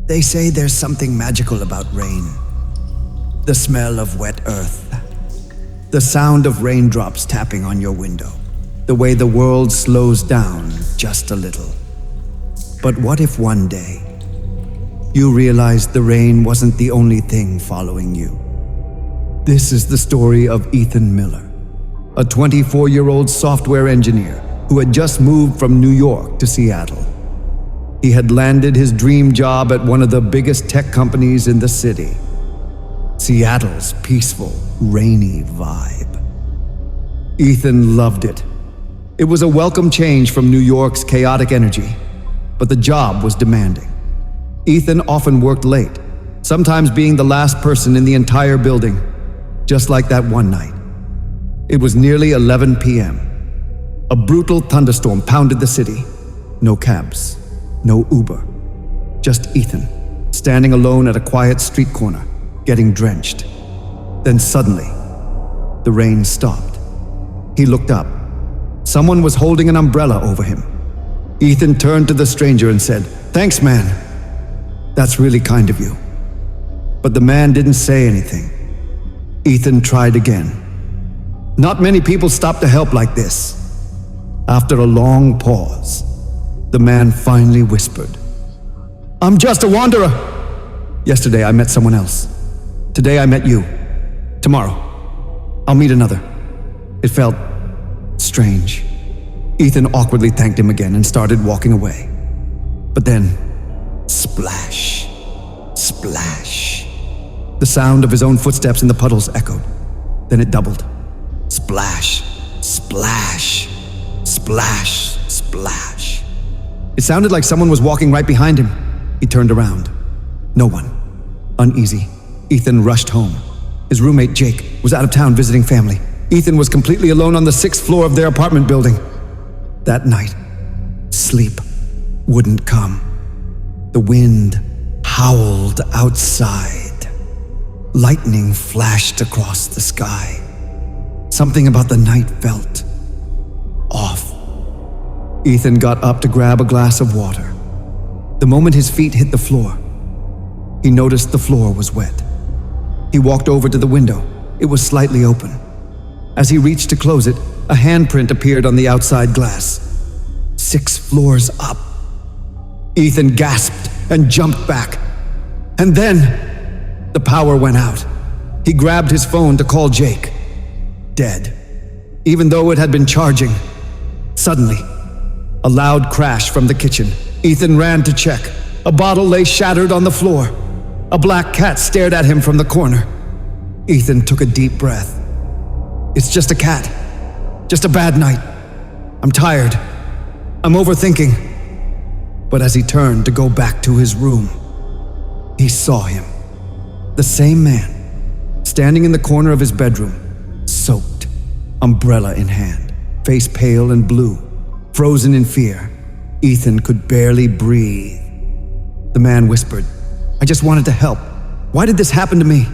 They say there's something magical about rain. The smell of wet earth. The sound of raindrops tapping on your window. The way the world slows down just a little. But what if one day you realized the rain wasn't the only thing following you? This is the story of Ethan Miller, a 24-year-old software engineer who had just moved from New York to Seattle. He had landed his dream job at one of the biggest tech companies in the city. Seattle's peaceful, rainy vibe. Ethan loved it. It was a welcome change from New York's chaotic energy, but the job was demanding. Ethan often worked late, sometimes being the last person in the entire building, just like that one night. It was nearly 11 p.m. A brutal thunderstorm pounded the city. No cabs, no Uber. Just Ethan, standing alone at a quiet street corner, getting drenched. Then suddenly, the rain stopped. He looked up. Someone was holding an umbrella over him. Ethan turned to the stranger and said, "Thanks, man. That's really kind of you." But the man didn't say anything. Ethan tried again. Not many people stop to help like this. After a long pause, the man finally whispered, "I'm just a wanderer. Yesterday I met someone else. Today I met you. Tomorrow, I'll meet another." It felt strange. Ethan awkwardly thanked him again and started walking away. But then, splash, splash. The sound of his own footsteps in the puddles echoed. Then it doubled. Splash, splash, splash, splash. It sounded like someone was walking right behind him. He turned around. No one. Uneasy, Ethan rushed home. His roommate, Jake, was out of town visiting family. Ethan was completely alone on the 6th floor of their apartment building. That night, sleep wouldn't come. The wind howled outside. Lightning flashed across the sky. Something about the night felt off. Ethan got up to grab a glass of water. The moment his feet hit the floor, he noticed the floor was wet. He walked over to the window. It was slightly open. As he reached to close it, a handprint appeared on the outside glass. 6 floors up. Ethan gasped and jumped back. And then, the power went out. He grabbed his phone to call Jake. Dead, even though it had been charging. Suddenly, a loud crash from the kitchen. Ethan ran to check. A bottle lay shattered on the floor. A black cat stared at him from the corner. Ethan took a deep breath. It's just a cat. Just a bad night. I'm tired. I'm overthinking. But as he turned to go back to his room, he saw him. The same man, standing in the corner of his bedroom, soaked, umbrella in hand, face pale and blue, frozen in fear. Ethan could barely breathe. The man whispered, "I just wanted to help. Why did this happen to me?"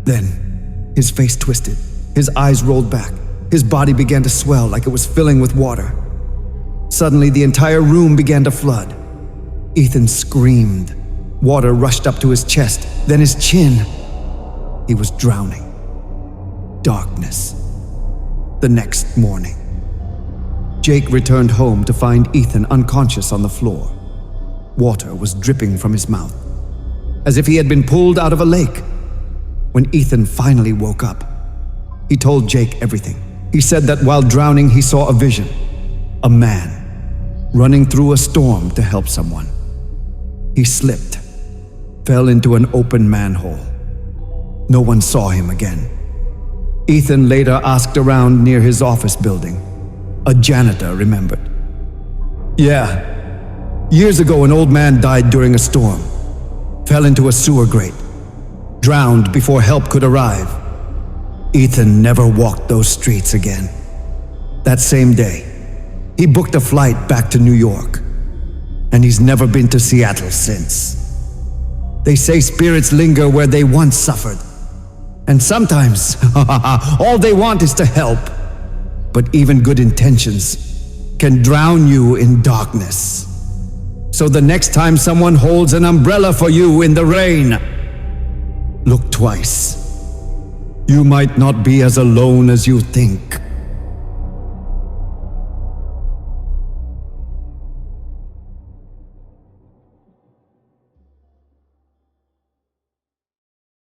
Then, his face twisted, his eyes rolled back, his body began to swell like it was filling with water. Suddenly, the entire room began to flood. Ethan screamed. Water rushed up to his chest, then his chin. He was drowning. Darkness. The next morning, Jake returned home to find Ethan unconscious on the floor. Water was dripping from his mouth, as if he had been pulled out of a lake. When Ethan finally woke up, he told Jake everything. He said that while drowning, he saw a vision. A man running through a storm to help someone. He slipped, fell into an open manhole. No one saw him again. Ethan later asked around near his office building. A janitor remembered. "Yeah, years ago an old man died during a storm. Fell into a sewer grate. Drowned before help could arrive. Ethan never walked those streets again." That same day, he booked a flight back to New York, and he's never been to Seattle since. They say spirits linger where they once suffered, and sometimes all they want is to help. But even good intentions can drown you in darkness. So the next time someone holds an umbrella for you in the rain, look twice. You might not be as alone as you think.